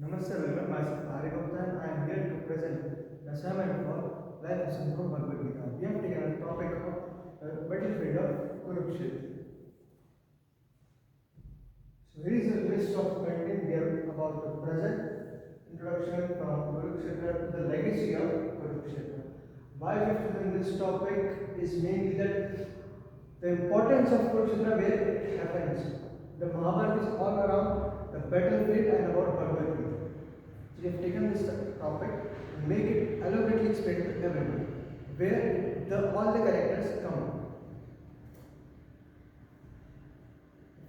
Namaste everyone, myself Arya Gupta and I am here to present the assignment for Life Lesson from Bhagavad Gita. We have taken a topic of battlefield of Kurukshetra. So here is a list of content here about the present introduction from Kurukshetra to the legacy of Kurukshetra. Why we have chosen this topic is mainly that the importance of Kurukshetra where it happens. The Mahabharata is all around the battlefield and about Bhagavad Gita. So we have taken this topic and make it elaborately explained to everyone where all the characters come.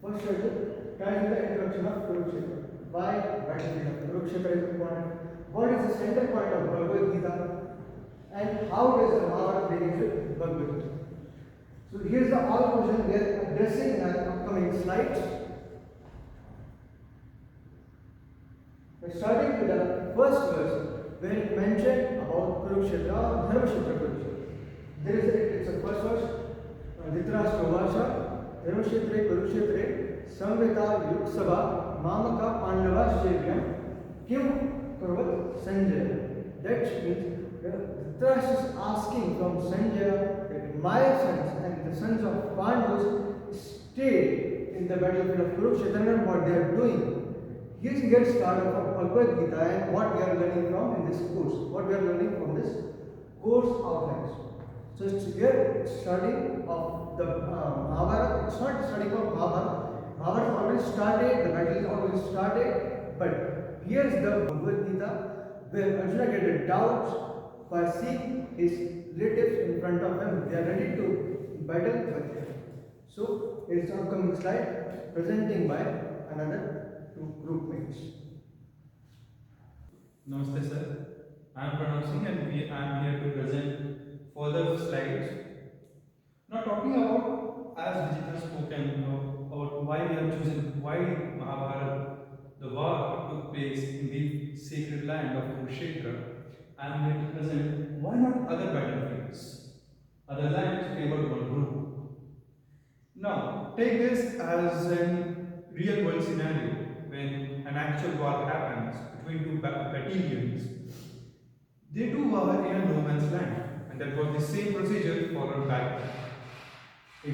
First we will try with the introduction of Kurukshetra. Why battlefield of Kurukshetra is important? What is the center point of Bhagavad Gita? And how does the Mahabharata relate to Bhagavad Gita? So here's the all portion we are addressing in our upcoming slides. We're starting with the first verse where it mentioned about Kurukshetra or Dharmashetra Kurukshetra. It's a first verse. Dhritarashtra Dharmashetre Kurukshetre Samveta Yuksava Mamaka Pandava Shevyam Kim Kurvat Sanjaya. That means Dhritarashtra is asking from Sanjaya that my sons and the sons of Pandavas stayed in the battlefield of Kurukshetra and what they are doing. Here we get started from Bhagavad Gita and what we are learning from in this course. What we are learning from this course outlines. So it's here studying of the Mahabharata. It's not studying of Mahabharata. Mahabharata already started, the battle is already started. But here's the Bhagavad Gita where Arjuna gets a doubt by seeing his relatives in front of him. They are ready to battle with him. So here's the upcoming slide presenting by another two groupmates. Namaste sir, I am Pranav Singh and I am here to present further slides. Now talking about, as Vijit has spoken, about why we have chosen, why Mahabharata, the war took place in the sacred land of Kurukshetra. I am here to present why not other battlefields, other lands favored one group. Now take this as a real world scenario. When an actual war happens between two battalions, they do war in a no man's land, and that was the same procedure followed back then.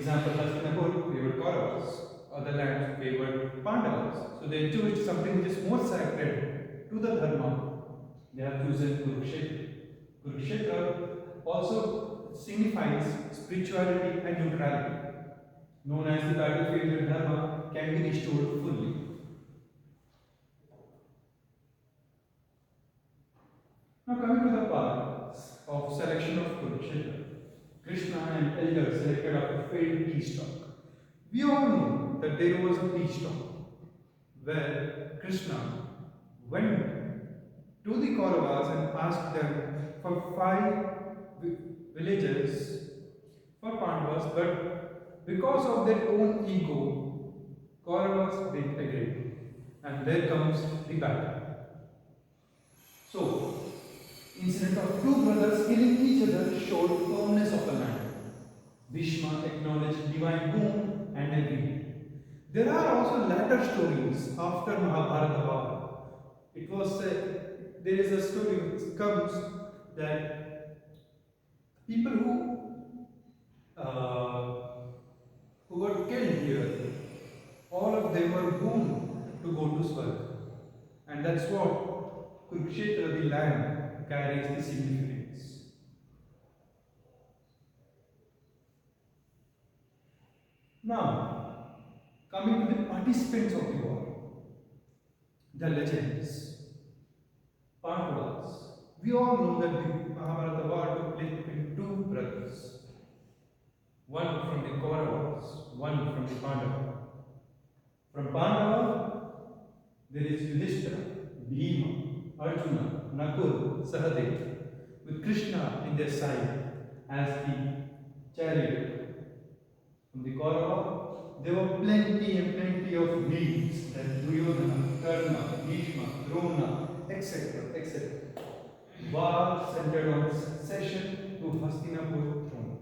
Example, Hastinapur favored Kauravas, other lands favored Pandavas, so they chose something which is more sacred to the Dharma. They have chosen Kurukshetra. Kurukshetra also signifies spirituality and neutrality, known as the battlefield where Dharma can be restored fully. Now coming to the part of selection of Kurukshetra, Krishna and elders selected after failed peace talk. We all know that there was a peace talk where Krishna went to the Kauravas and asked them for 5 villages for Pandavas, but because of their own ego, Kauravas didn't agree. And there comes the battle. So, incident of 2 brothers killing each other showed firmness of the matter. Bhishma acknowledged divine boon and agreed. There are also later stories after Mahabharata war. It was there is a story which comes that people who got killed here, all of them were boon to go to Swarga, and that's what Kurukshetra, the land, carries the significance. Now, coming to the participants of the war, the legends, Pandavas. We all know that the Mahabharata war took place between 2 brothers, one from the Kauravas, one from the Pandava. From Pandava, there is Yudhishthira, Bhima, Arjuna, Nakul, Sahadev, with Krishna in their side as the chariot. From the Kaurava, there were plenty and plenty of names like Duryodhana, Karna, Bhishma, Drona, etc. etc. War centered on succession to Hastinapur throne.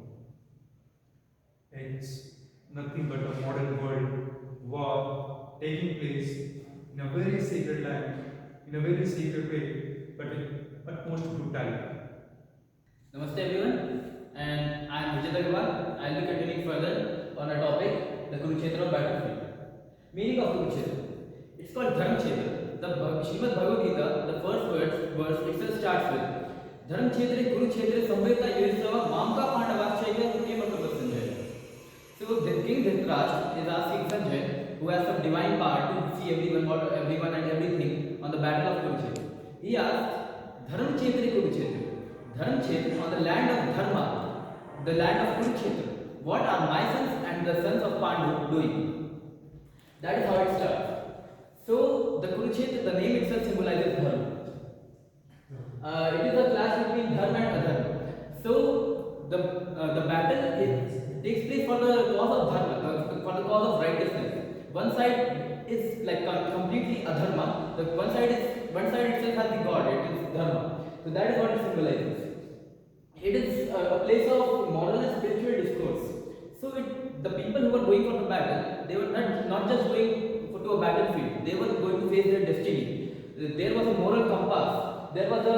It's nothing but a modern world war taking place in a very sacred land in a very sacred way, but with utmost brutality. Namaste everyone, and I am Vijit Agarwal. I will be continuing further on our topic, the Kurukshetra battlefield. Meaning of Kurukshetra. It's called Dharmkshetra. The Srimad Bhagavad Gita, the first verse itself starts with Dharmkshetra Kurukshetra Samveta Yudhistava Mamka Pandavakshaya Kema Sanjay. So the King Dhritarashtra is asking Sanjay, who has some divine power to see everyone and everything on the battle of Kurukshetra. He asks, Dharmkshetra Kurukshetra. Dharmkshetra, on the land of Dharma, the land of Kurukshetra. What are my sons and the sons of Pandu doing? That is how it starts. So the Kurukshetra, the name itself symbolizes Dharma. It is a clash between Dharma and Adharma. So the battle takes place for the cause of Dharma, for the cause of righteousness. One side is like completely Adharma. One side itself has the God. It is Dharma. So that is what it symbolizes. It is a place of moral and spiritual discourse. So the people who were going for the battle, they were not just going to a battlefield. They were going to face their destiny. There was a moral compass. There was a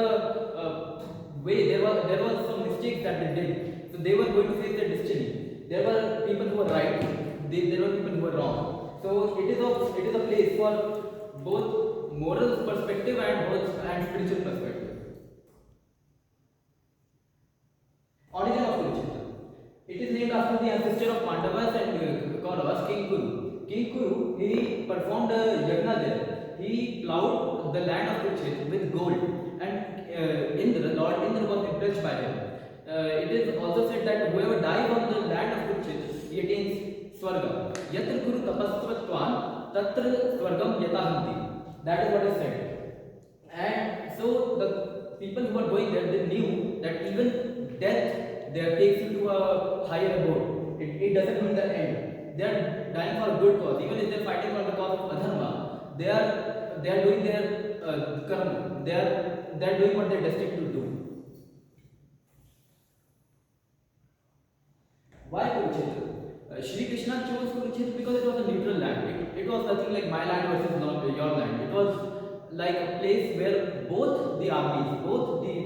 way. There was some mistakes that they did. So they were going to face their destiny. There were people who were right. There were people who were wrong. So it is a place for both moral perspective and spiritual perspective. Origin of Kurukshetra. It is named after the ancestor of Pandavas and Kauravas, King Kuru. King Kuru, he performed a yagna there. He plowed the land of Kurukshetra with gold, and Lord Indra was impressed by him. It is also said that whoever dies on the land of Kurukshetra, he attains Swarga. Yatra Kuru tapasvatvan tatra Swargam yatahanti. That is what is said. And so the people who were going there, they knew that even death there takes you to a higher abode. It doesn't mean the end. They are dying for a good cause. Even if they are fighting for the cause of adharma, they are doing their karma. They are doing what they are destined to do. Why Kurukshetra? Shri Krishna chose Kurukshetra because it was a neutral land. It was nothing like my land versus your land. It was like a place where both the armies, both the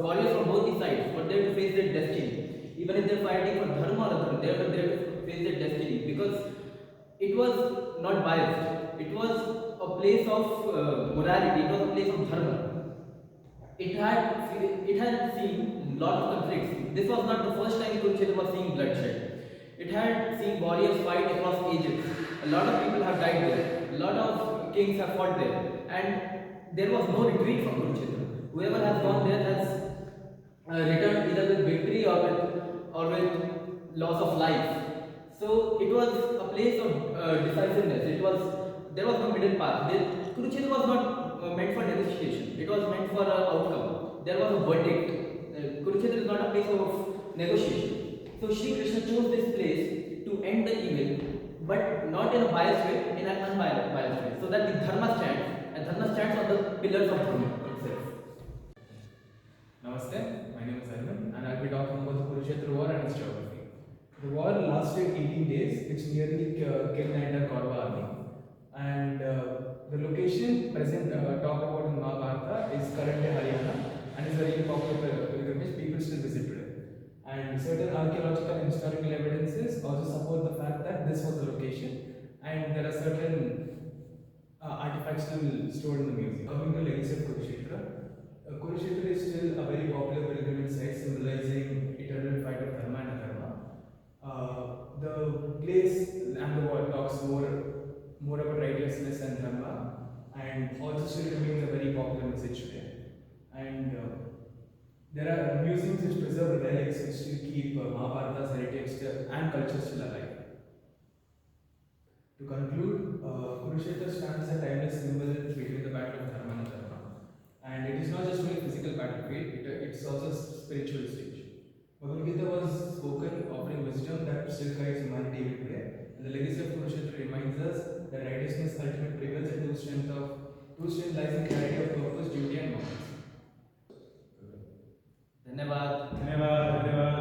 warriors from both the sides were there to face their destiny. Even if they are fighting for dharma or adharma, they were there to face their destiny, because it was not biased. It was a place of morality. It was a place of dharma. It had seen a lot of conflicts. This was not the first time Kurukshetra was seeing bloodshed. It had seen warriors fight across ages. A lot of people have died there. A lot of kings have fought there, and there was no retreat from Kurukshetra. Whoever has gone there has returned either with victory or with loss of life. So it was a place of decisiveness. There was no middle path. Kurukshetra was not meant for negotiation. It was meant for an outcome. There was a verdict. Kurukshetra is not a place of negotiation. So Shri Krishna chose this place to end the evil, but not in a biased way, in an unbiased way, so that the dharma stands, and dharma stands on the pillars of dharma itself. Namaste, my name is Arvind, and I'll be talking about the Kurukshetra war and its geography. The war lasted 18 days, which nearly killed the entire Kaurava army. And the location talked about in Mahabharata is currently Haryana, and is a really popular pilgrimage people still visit today. And certain archaeological and historical evidences also support the fact that this was the location, and there are certain artifacts still stored in the museum. Coming to legacy of Kurukshetra, Kurukshetra is still a very popular pilgrimage site symbolizing eternal fight of dharma and adharma. The place and the war talks more about righteousness and dharma, and also still remains a very popular message today. And there are museums which preserve relics which still keep Mahabharata's heritage and culture still alive. To conclude, Kurukshetra stands as a timeless symbol between the battle of dharma and adharma. And it is not just only a physical battlefield, it's also a spiritual stage. Bhagavad Gita was spoken offering wisdom that still guides humanity even today. And the legacy of Kurukshetra reminds us that righteousness ultimately prevails, and true strength lies in clarity of purpose, duty and knowledge. धन्यवाद. धन्यवाद.